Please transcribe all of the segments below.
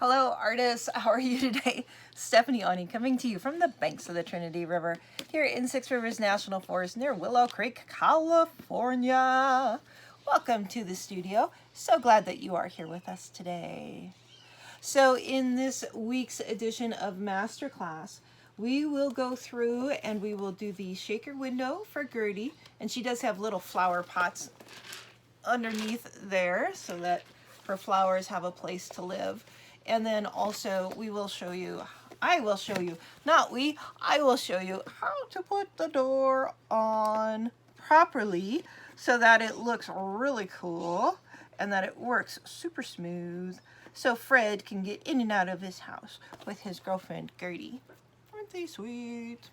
Hello artists, how are you today? Stephanie Oni coming to you from the banks of the Trinity River here in Six Rivers National Forest near Willow Creek, California. Welcome to the studio. So glad that you are here with us today. So in this week's edition of Masterclass, we will go through and we will do the shaker window for Gertie, and she does have little flower pots underneath there so that her flowers have a place to live. And then also I will show you how to put the door on properly so that it looks really cool and that it works super smooth so Fred can get in and out of his house with his girlfriend Gertie. Aren't they sweet?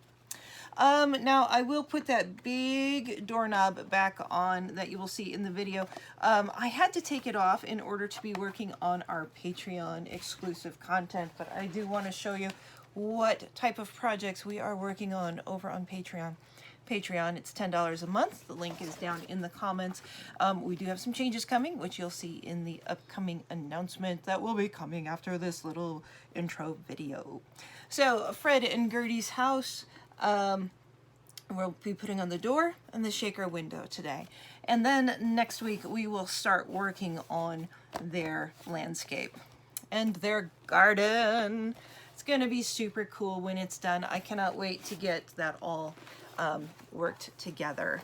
Now I will put that big doorknob back on that you will see in the video. I had to take it off in order to be working on our Patreon exclusive content, but I do want to show you what type of projects we are working on over on Patreon. It's $10 a month. The link is down in the comments. We do have some changes coming, which you'll see in the upcoming announcement that will be coming after this little intro video. So Fred and Gertie's house, we'll be putting on the door and the shaker window today. And then next week we will start working on their landscape and their garden. It's going to be super cool when it's done. I cannot wait to get that all worked together.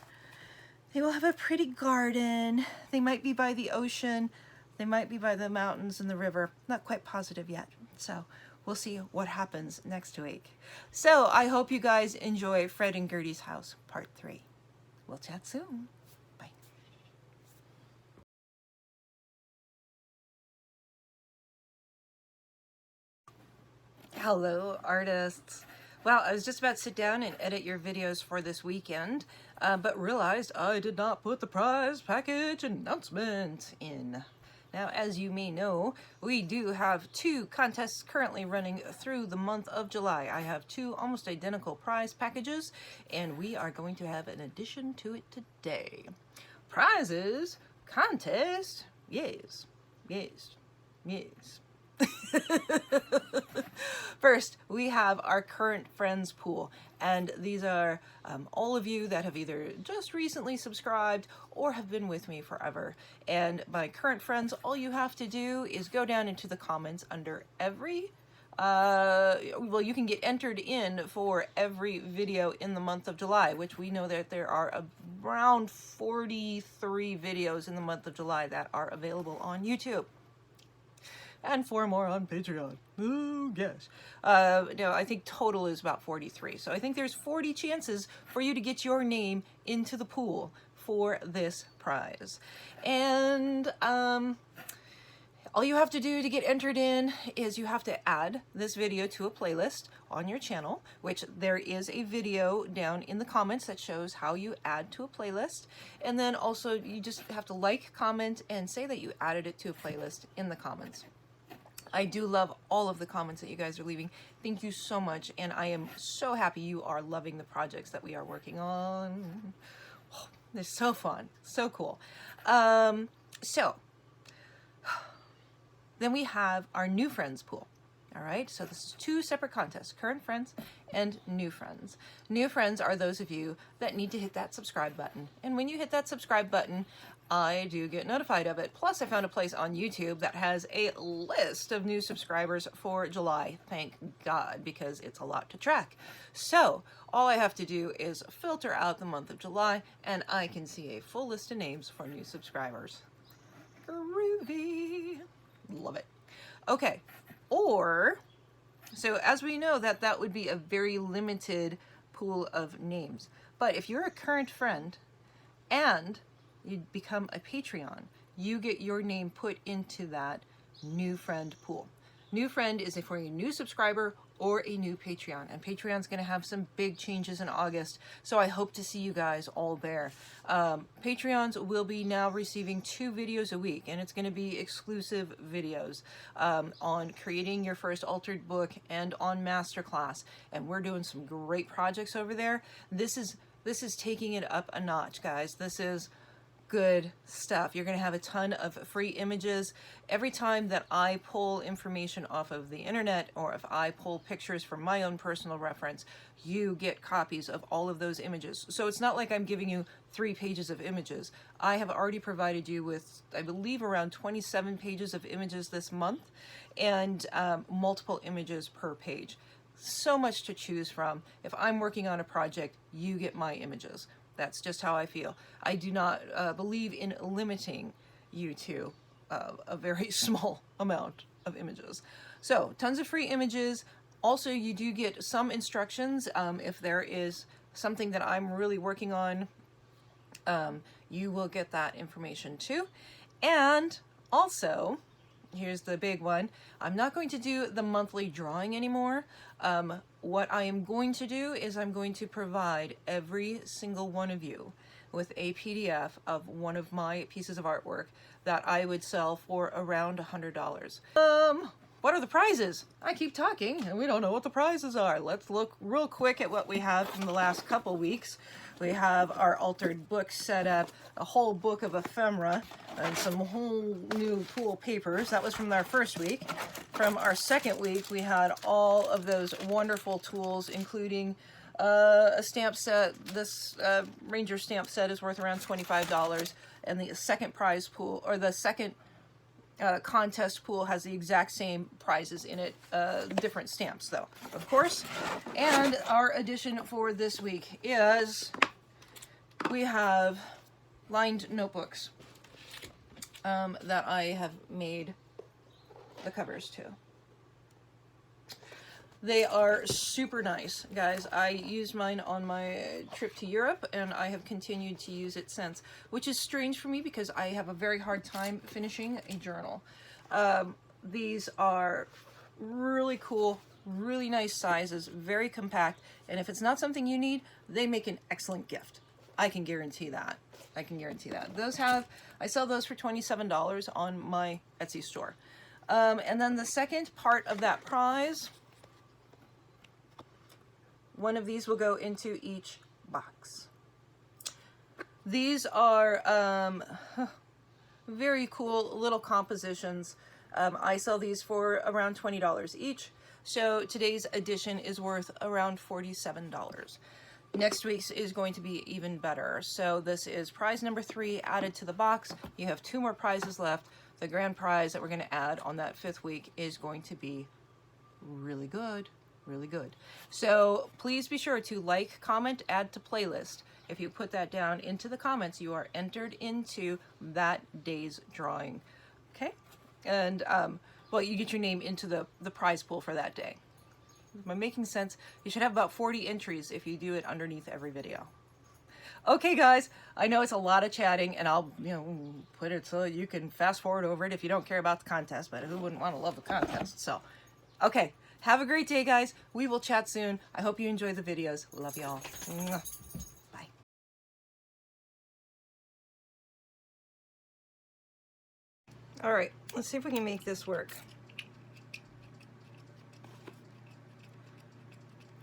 They will have a pretty garden. They might be by the ocean. They might be by the mountains and the river. Not quite positive yet. So we'll see what happens next week. So I hope you guys enjoy Fred and Gertie's house, part 3. We'll chat soon. Bye. Hello, artists. Well, I was just about to sit down and edit your videos for this weekend, but realized I did not put the prize package announcement in. Now, as you may know, we do have 2 contests currently running through the month of July. I have 2 almost identical prize packages, and we are going to have an addition to it today. Prizes, contest, yes, yes, yes. First, we have our current friends pool, and these are all of you that have either just recently subscribed or have been with me forever. And my current friends, all you have to do is go down into the comments under every well, you can get entered in for every video in the month of July, which we know that there are around 43 videos in the month of July that are available on YouTube. And 4 more on Patreon. Oh, gosh. No, I think total is about 43. So I think there's 40 chances for you to get your name into the pool for this prize. And all you have to do to get entered in is you have to add this video to a playlist on your channel, which there is a video down in the comments that shows how you add to a playlist. And then also you just have to like, comment, and say that you added it to a playlist in the comments. I do love all of the comments that you guys are leaving. Thank you so much, and I am so happy you are loving the projects that we are working on. Oh, they're so fun, so cool. So then we have our new friends pool. All right, so this is 2 separate contests, current friends and new friends. New friends are those of you that need to hit that subscribe button. And when you hit that subscribe button, I do get notified of it. Plus, I found a place on YouTube that has a list of new subscribers for July. Thank God, because it's a lot to track. So all I have to do is filter out the month of July, and I can see a full list of names for new subscribers. Groovy. Love it. Okay. Or, so as we know that would be a very limited pool of names. But if you're a current friend and you become a Patreon, you get your name put into that new friend pool. New friend is for a new subscriber or a new Patreon, and Patreon's going to have some big changes in August, so I hope to see you guys all there. Patreons will be now receiving 2 videos a week, and it's going to be exclusive videos on creating your first altered book and on Masterclass, and we're doing some great projects over there. This is taking it up a notch, guys. This is good stuff. You're going to have a ton of free images. Every time that I pull information off of the internet, or if I pull pictures from my own personal reference, you get copies of all of those images. So it's not like I'm giving you 3 pages of images. I have already provided you with, I believe, around 27 pages of images this month, and multiple images per page. So much to choose from. If I'm working on a project, you get my images. That's just how I feel. I do not believe in limiting you to a very small amount of images. So tons of free images. Also, you do get some instructions. If there is something that I'm really working on, you will get that information too. And also, here's the big one. I'm not going to do the monthly drawing anymore. What I am going to do is I'm going to provide every single one of you with a PDF of one of my pieces of artwork that I would sell for around $100. What are the prizes? I keep talking and we don't know what the prizes are. Let's look real quick at what we have from the last couple weeks. We have our altered book set up, a whole book of ephemera, and some whole new pool papers. That was from our first week. From our second week, we had all of those wonderful tools, including a stamp set. This Ranger stamp set is worth around $25, and the second prize pool, or the second contest pool, has the exact same prizes in it, different stamps though, of course. And our addition for this week is we have lined notebooks that I have made the covers to. They are super nice, guys. I used mine on my trip to Europe, and I have continued to use it since, which is strange for me because I have a very hard time finishing a journal. These are really cool, really nice sizes, very compact, and if it's not something you need, they make an excellent gift. I can guarantee that. I can guarantee that. I sell those for $27 on my Etsy store. And then the second part of that prize, one of these will go into each box. These are very cool little compositions. I sell these for around $20 each. So today's edition is worth around $47. Next week's is going to be even better. So this is prize number 3 added to the box. You have 2 more prizes left. The grand prize that we're going to add on that 5th week is going to be really good. Really good. So please be sure to like, comment, add to playlist. If you put that down into the comments, you are entered into that day's drawing. Okay? And, well, you get your name into the prize pool for that day. Am I making sense? You should have about 40 entries if you do it underneath every video. Okay, guys, I know it's a lot of chatting, and I'll, put it so you can fast forward over it if you don't care about the contest, but who wouldn't want to love the contest? So, okay. Have a great day, guys. We will chat soon. I hope you enjoy the videos. Love y'all. Bye. All right, let's see if we can make this work.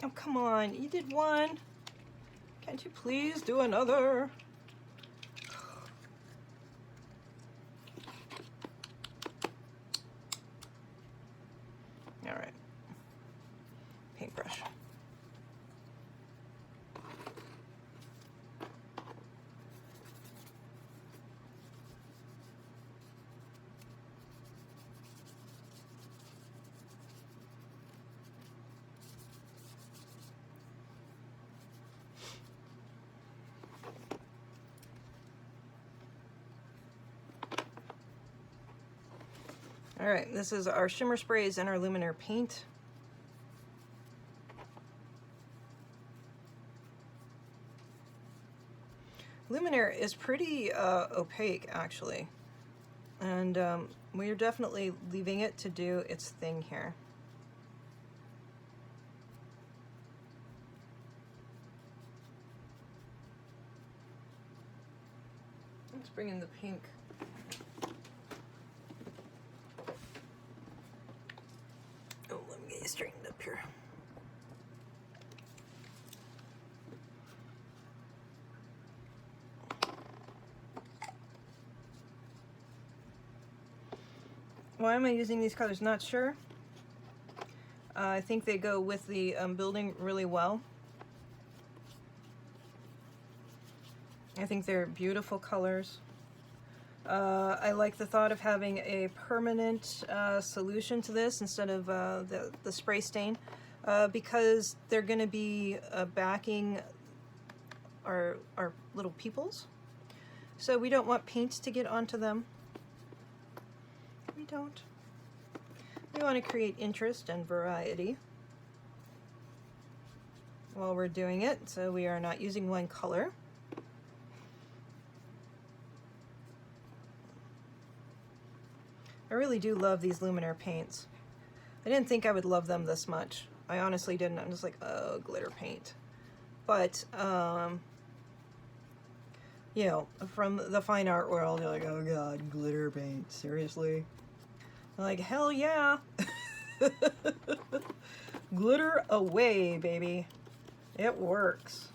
Oh, come on. You did one. Can't you please do another? All right. Paintbrush. All right, this is our shimmer sprays and our luminaire paint. Luminaire is pretty opaque, actually, and we're definitely leaving it to do its thing here. Let's bring in the pink. Oh, let me get you straightened up here. Why am I using these colors? Not sure. I think they go with the building really well. I think they're beautiful colors. I like the thought of having a permanent solution to this instead of the spray stain, because they're going to be backing our little peoples. So we don't want paint to get onto them. We don't. We want to create interest and variety while we're doing it, so we are not using one color. I really do love these luminaire paints. I didn't think I would love them this much. I honestly didn't. I'm just like, oh, glitter paint. But, you know, from the fine art world, you're like, oh god, glitter paint, seriously? I'm like, hell yeah! Glitter away, baby. It works.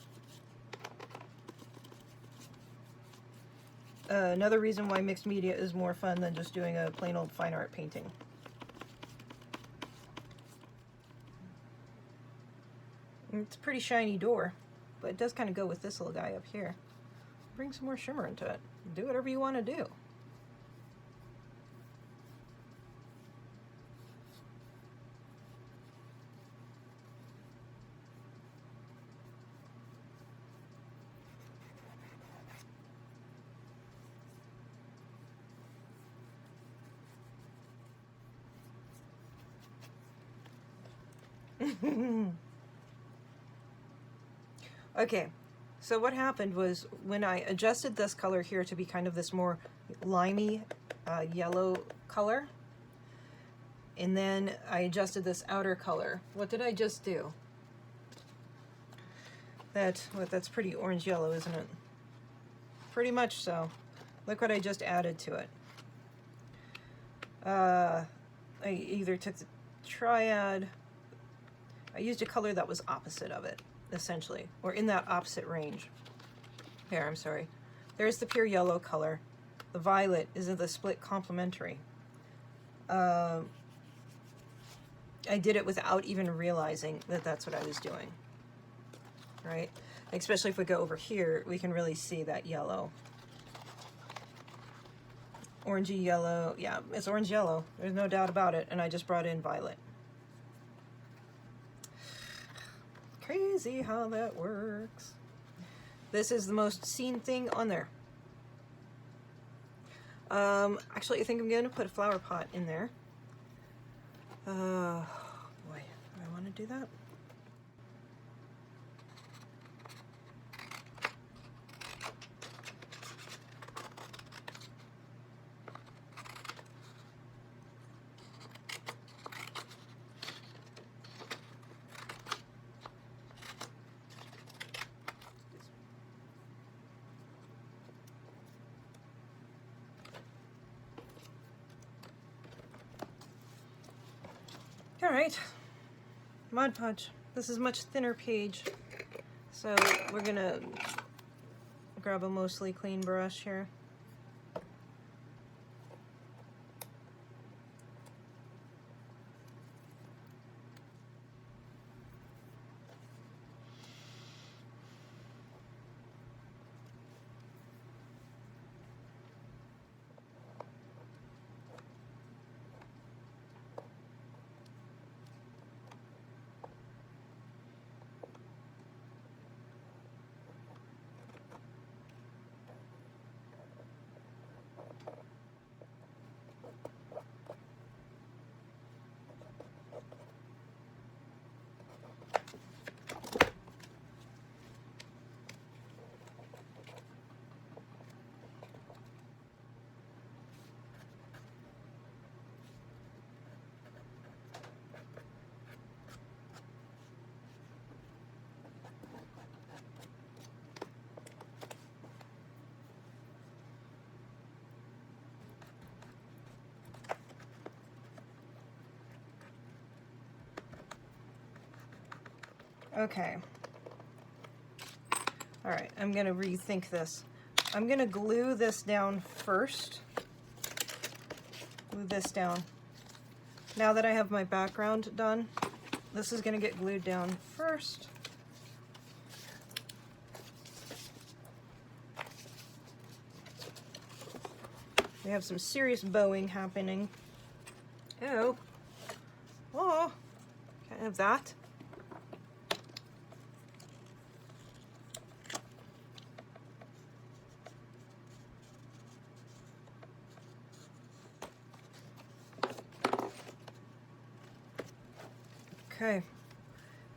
Another reason why mixed media is more fun than just doing a plain old fine art painting. It's a pretty shiny door, but it does kind of go with this little guy up here. Bring some more shimmer into it. Do whatever you want to do. Okay, so what happened was when I adjusted this color here to be kind of this more limey yellow color, and then I adjusted this outer color. What did I just do? That's pretty orange yellow, isn't it? Pretty much so. Look what I just added to it. I either took the triad, I used a color that was opposite of it, essentially, or in that opposite range. Here, I'm sorry. There's the pure yellow color. The violet is in the split complementary. I did it without even realizing that that's what I was doing, right? Especially if we go over here, we can really see that yellow. Orangey yellow, yeah, it's orange yellow. There's no doubt about it, and I just brought in violet. Crazy how that works. This is the most seen thing on there. Actually, I think I'm going to put a flower pot in there. Boy, do I want to do that? Alright, Mod Podge. This is a much thinner page, so we're gonna grab a mostly clean brush here. Okay. Alright, I'm going to rethink this. I'm going to glue this down first. Glue this down Now that I have my background done, this is going to get glued down first. We have some serious bowing happening. Oh, oh, can't have that. Okay,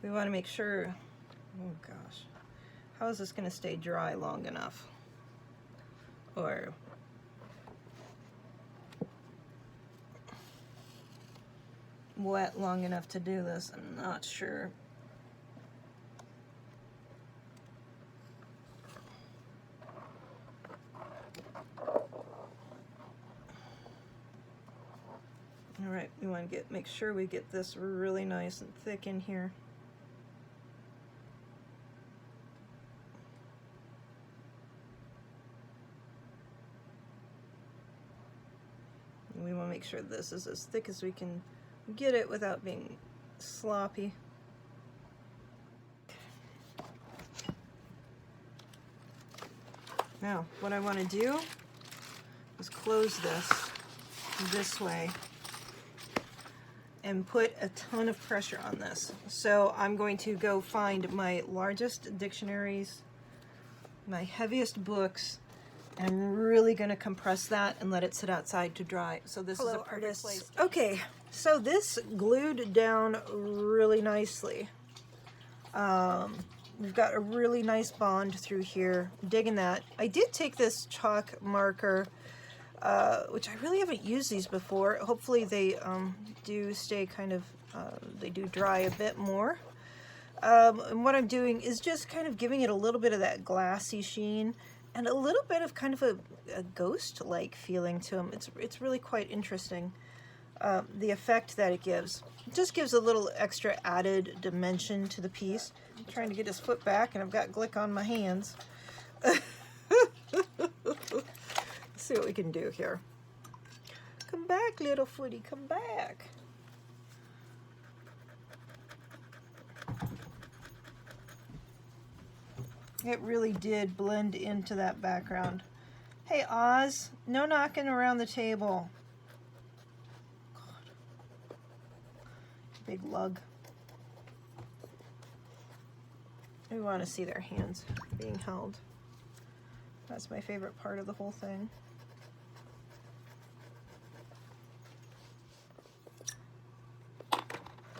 we want to make sure, oh gosh, how is this going to stay dry long enough? Or wet long enough to do this? I'm not sure. All right, we want to make sure we get this really nice and thick in here. And we want to make sure this is as thick as we can get it without being sloppy. Now, what I want to do is close this way and put a ton of pressure on this. So I'm going to go find my largest dictionaries, my heaviest books, and I'm really going to compress that and let it sit outside to dry. So this is a perfect place. Okay, so this glued down really nicely. We've got a really nice bond through here. I'm digging that. I did take this chalk marker, which I really haven't used these before. Hopefully they do stay kind of, they do dry a bit more. And what I'm doing is just kind of giving it a little bit of that glassy sheen and a little bit of kind of a ghost-like feeling to them. It's really quite interesting, the effect that it gives. It just gives a little extra added dimension to the piece. I'm trying to get his foot back and I've got glick on my hands. See what we can do here. Come back, little footy, come back. It really did blend into that background. Hey, Oz, no knocking around the table. God. Big lug. We want to see their hands being held. That's my favorite part of the whole thing.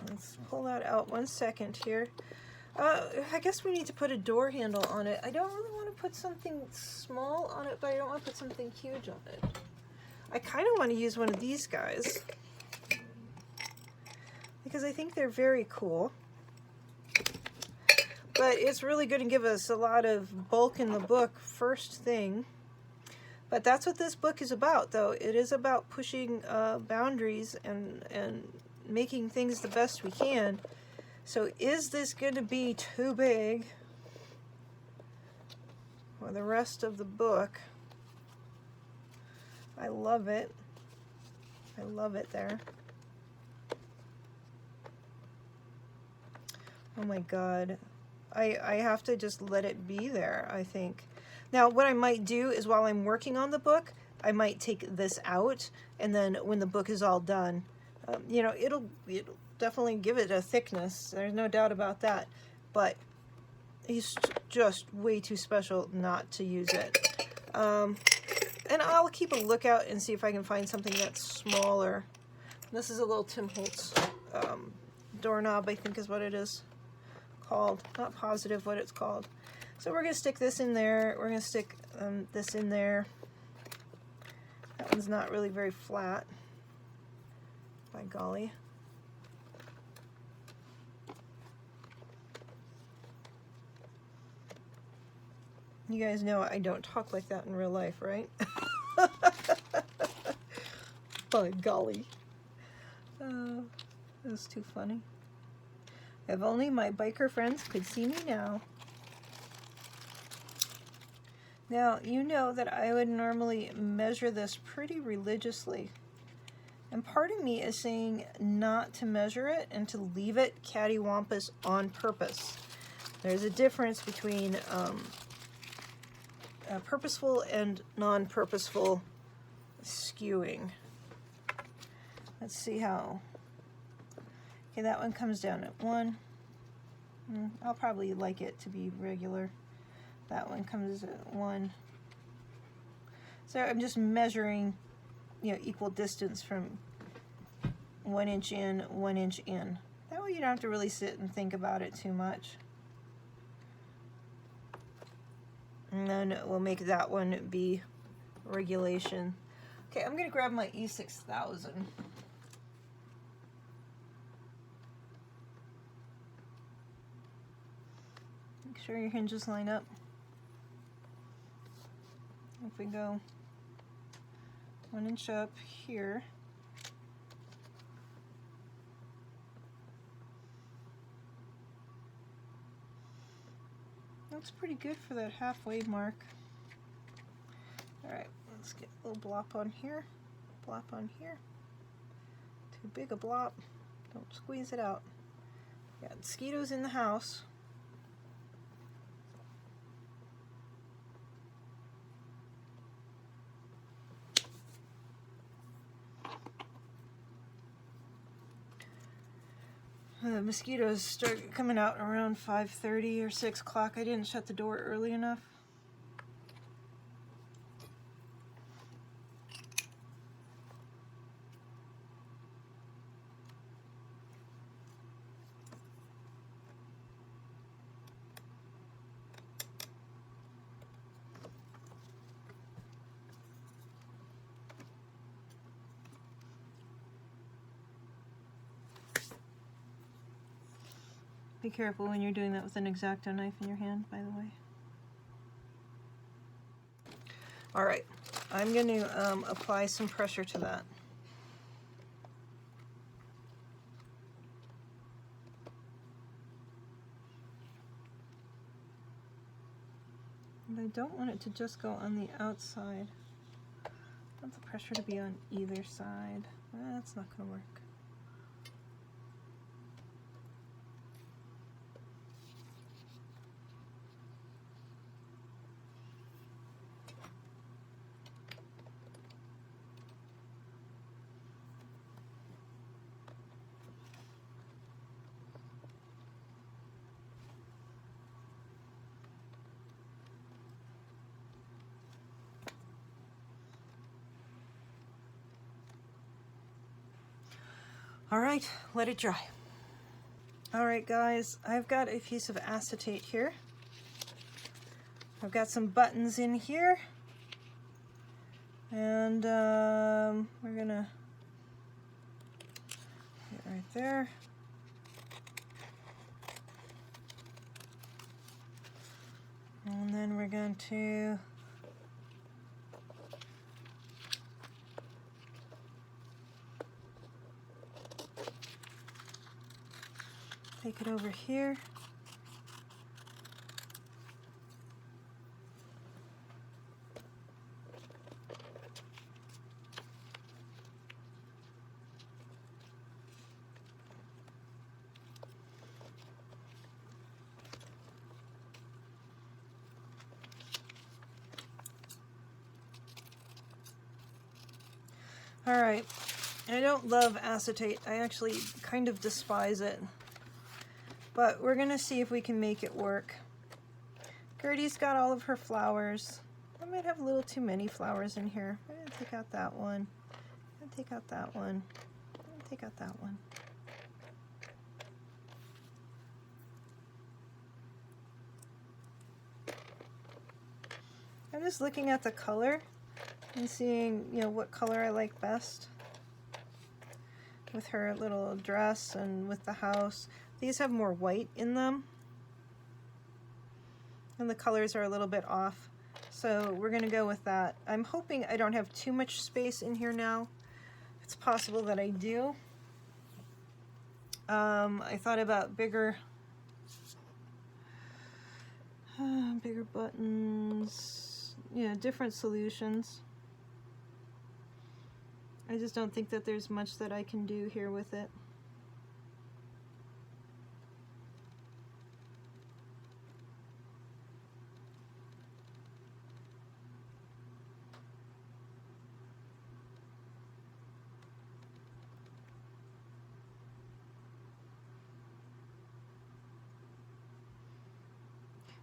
Let's pull that out 1 second here. I guess we need to put a door handle on it. I don't really want to put something small on it, but I don't want to put something huge on it. I kind of want to use one of these guys because I think they're very cool. But it's really going to give us a lot of bulk in the book first thing. But that's what this book is about, though. It is about pushing boundaries and making things the best we can. So is this going to be too big for the rest of the book? I love it. I love it there. Oh my God. I have to just let it be there, I think. Now, what I might do is while I'm working on the book, I might take this out, and then when the book is all done, you know, it'll definitely give it a thickness. There's no doubt about that. But he's just way too special not to use it. And I'll keep a lookout and see if I can find something that's smaller. This is a little Tim Holtz doorknob, I think is what it is called. Not positive what it's called. So we're going to stick this in there. We're going to stick this in there. That one's not really very flat. By golly. You guys know I don't talk like that in real life, right? By golly. That was too funny. If only my biker friends could see me now. Now, you know that I would normally measure this pretty religiously. And part of me is saying not to measure it and to leave it cattywampus on purpose. There's a difference between purposeful and non-purposeful skewing. Let's see how. Okay, that one comes down at 1. I'll probably like it to be regular. That one comes at 1. So I'm just measuring, you know, equal distance from 1 inch in, 1 inch in. That way you don't have to really sit and think about it too much. And then we'll make that one be regulation. Okay, I'm gonna grab my E6000. Make sure your hinges line up. If we go 1 inch up here, that's pretty good for that halfway mark. All right, let's get a little blop on here, blop on here. Too big a blop, don't squeeze it out. Got mosquitoes in the house. The mosquitoes start coming out around 5:30 or 6 o'clock. I didn't shut the door early enough. Be careful when you're doing that with an X-Acto knife in your hand, by the way. All right, I'm going to apply some pressure to that. And I don't want it to just go on the outside. I want the pressure to be on either side. That's not going to work. All right, let it dry. All right, guys, I've got a piece of acetate here. I've got some buttons in here. And we're gonna get right there. And then we're going to take it over here. All right, I don't love acetate. I actually kind of despise it. But we're gonna see if we can make it work. Gertie's got all of her flowers. I might have a little too many flowers in here. I'm gonna take out that one. I'm gonna take out that one. I'm gonna take out that one. I'm just looking at the color and seeing, you know, what color I like best with her little dress and with the house. These have more white in them, and the colors are a little bit off, so we're gonna go with that. I'm hoping I don't have too much space in here now. It's possible that I do. I thought about bigger buttons, you know, different solutions. I just don't think that there's much that I can do here with it.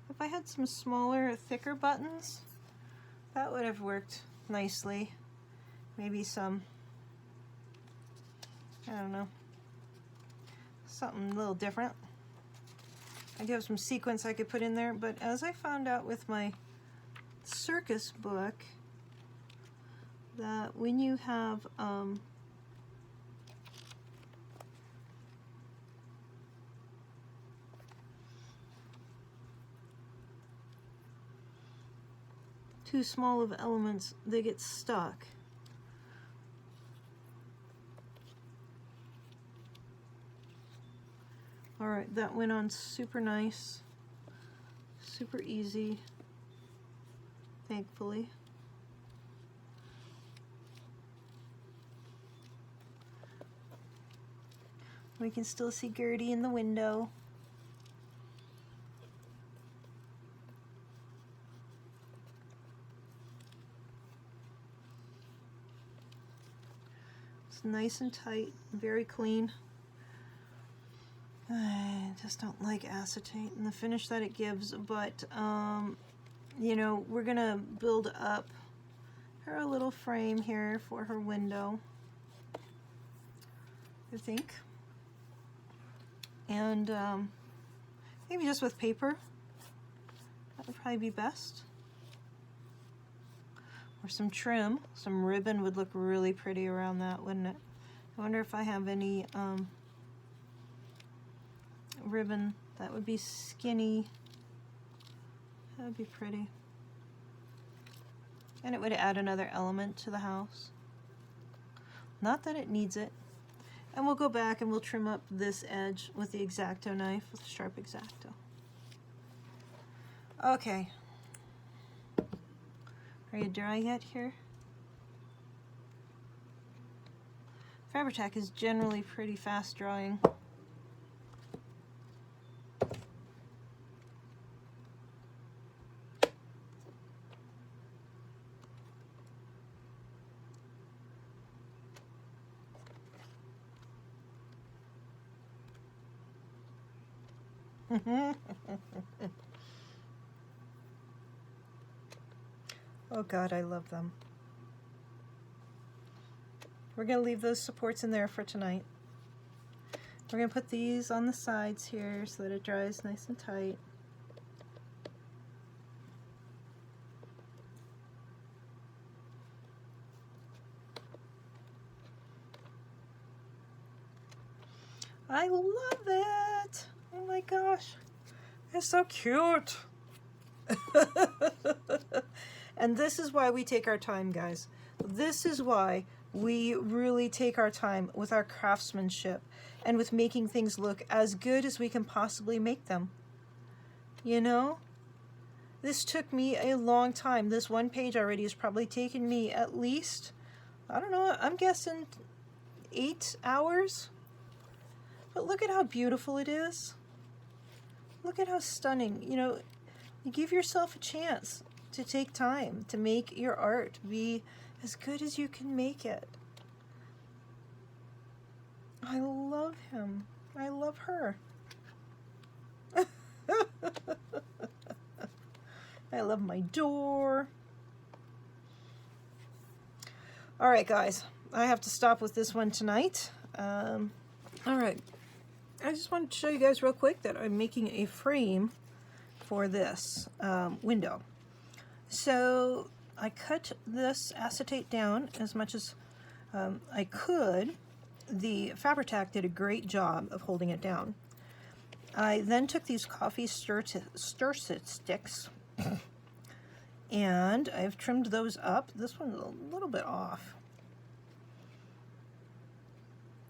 If I had some smaller, thicker buttons, that would have worked nicely. Maybe some, I don't know, something a little different. I do have some sequins I could put in there, but as I found out with my circus book, that when you have too small of elements, they get stuck. All right, that went on super nice, super easy, thankfully. We can still see Gertie in the window. It's nice and tight, very clean. I just don't like acetate and the finish that it gives, but you know, we're gonna build up her little frame here for her window, I think. And maybe just with paper, that would probably be best. Or some trim, some ribbon would look really pretty around that, wouldn't it? I wonder if I have any ribbon that would be skinny. That would be pretty. And it would add another element to the house. Not that it needs it. And we'll go back and we'll trim up this edge with the X-Acto knife, with the sharp X-Acto. Okay. Are you dry yet here? Fabri-Tac is generally pretty fast drying. Oh God, I love them. We're going to leave those supports in there for tonight. We're going to put these on the sides here so that it dries nice and tight. I love it! Oh my gosh, it's so cute! And this is why we take our time, guys. This is why we really take our time with our craftsmanship and with making things look as good as we can possibly make them. You know? This took me a long time. This one page already has probably taken me at least, I don't know, I'm guessing 8 hours. But look at how beautiful it is. Look at how stunning. You know, you give yourself a chance to take time to make your art be as good as you can make it. I love him. I love her. I love my door. All right, guys. I have to stop with this one tonight. All right. I just wanted to show you guys real quick that I'm making a frame for this window. So I cut this acetate down as much as I could. The Fabri-Tac did a great job of holding it down. I then took these coffee stir-sit sticks and I've trimmed those up. This one's a little bit off.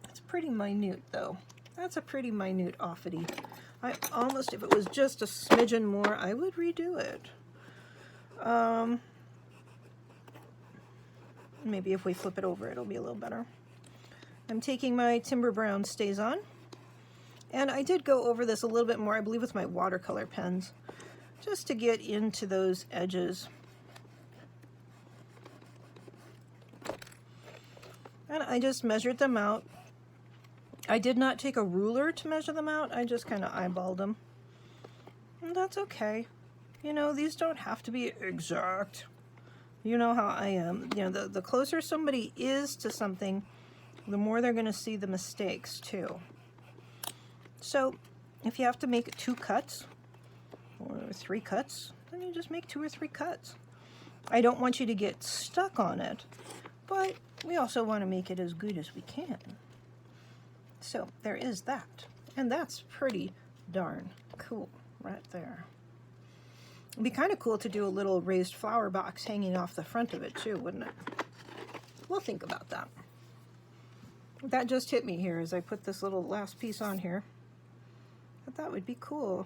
It's pretty minute though. That's a pretty minute offity. I almost, if it was just a smidgen more, I would redo it. Maybe if we flip it over, it'll be a little better. I'm taking my Timber Brown Stays On. And I did go over this a little bit more, I believe, with my watercolor pens, just to get into those edges. And I just measured them out. I did not take a ruler to measure them out. I just kind of eyeballed them. And that's okay. You know, these don't have to be exact. You know how I am. You know, the closer somebody is to something, the more they're going to see the mistakes too. So if you have to make 2 cuts or 3 cuts, then you just make 2 or 3 cuts. I don't want you to get stuck on it, but we also want to make it as good as we can. So there is that. And that's pretty darn cool right there. It'd be kind of cool to do a little raised flower box hanging off the front of it too, wouldn't it? We'll think about that. That just hit me here as I put this little last piece on here. But that would be cool.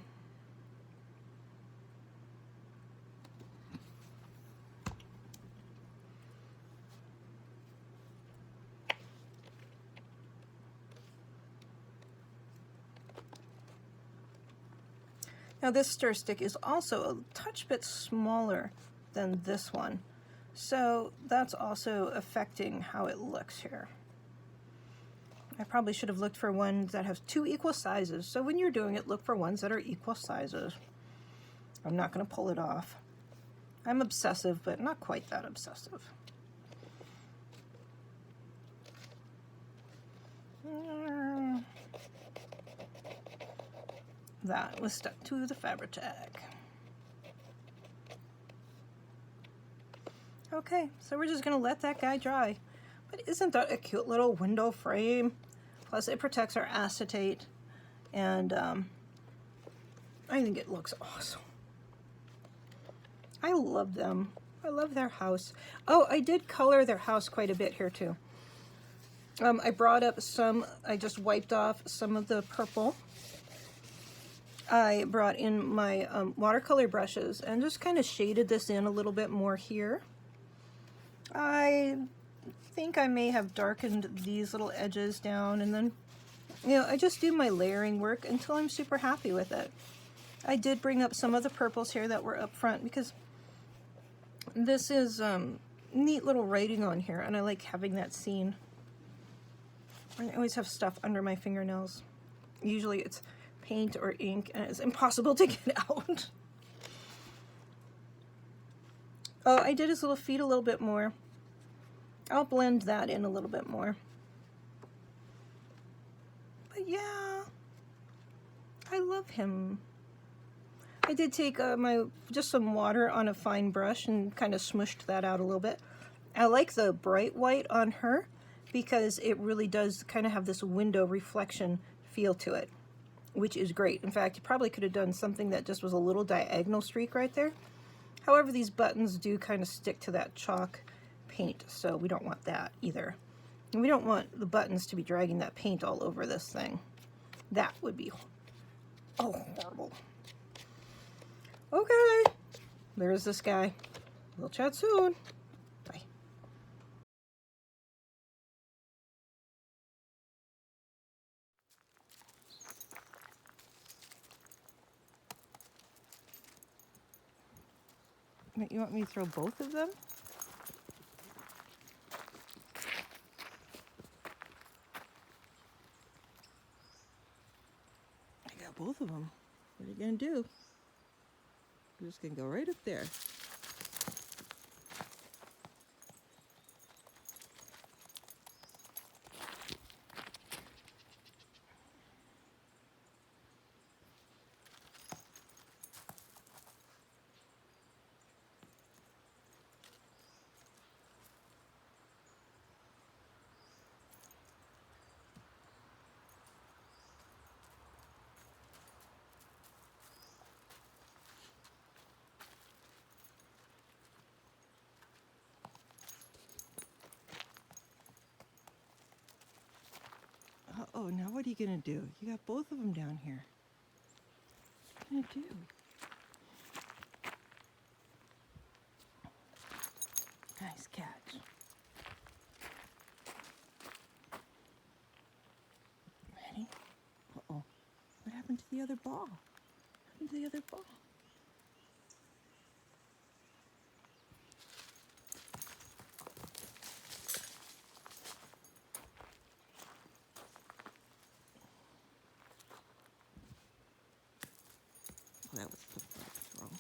Now this stir stick is also a touch bit smaller than this one, so that's also affecting how it looks here. I probably should have looked for ones that have 2 equal sizes, so when you're doing it, look for ones that are equal sizes. I'm not going to pull it off. I'm obsessive, but not quite that obsessive. That was stuck to the Fabri-Tac. Okay, so we're just going to let that guy dry. But isn't that a cute little window frame? Plus it protects our acetate, and I think it looks awesome. I love them. I love their house. Oh, I did color their house quite a bit here too. I brought up some, I just wiped off some of the purple. I brought in my watercolor brushes and just kind of shaded this in a little bit more here. I think I may have darkened these little edges down, and then, you know, I just do my layering work until I'm super happy with it. I did bring up some of the purples here that were up front because this is neat little writing on here, and I like having that seen. I always have stuff under my fingernails. Usually it's paint or ink, and it's impossible to get out. Oh, I did his little feet a little bit more. I'll blend that in a little bit more. But yeah, I love him. I did take just some water on a fine brush and kind of smushed that out a little bit. I like the bright white on her because it really does kind of have this window reflection feel to it, which is great. In fact, you probably could have done something that just was a little diagonal streak right there. However, these buttons do kind of stick to that chalk paint, so we don't want that either. And we don't want the buttons to be dragging that paint all over this thing. That would be, oh, horrible. Okay, there's this guy. We'll chat soon. Bye. You want me to throw both of them? I got both of them. What are you gonna do? You're just gonna go right up there. Uh-oh, now what are you gonna do? You got both of them down here. What are you gonna do? Nice catch. the other ball? What happened to the other ball? That was wrong.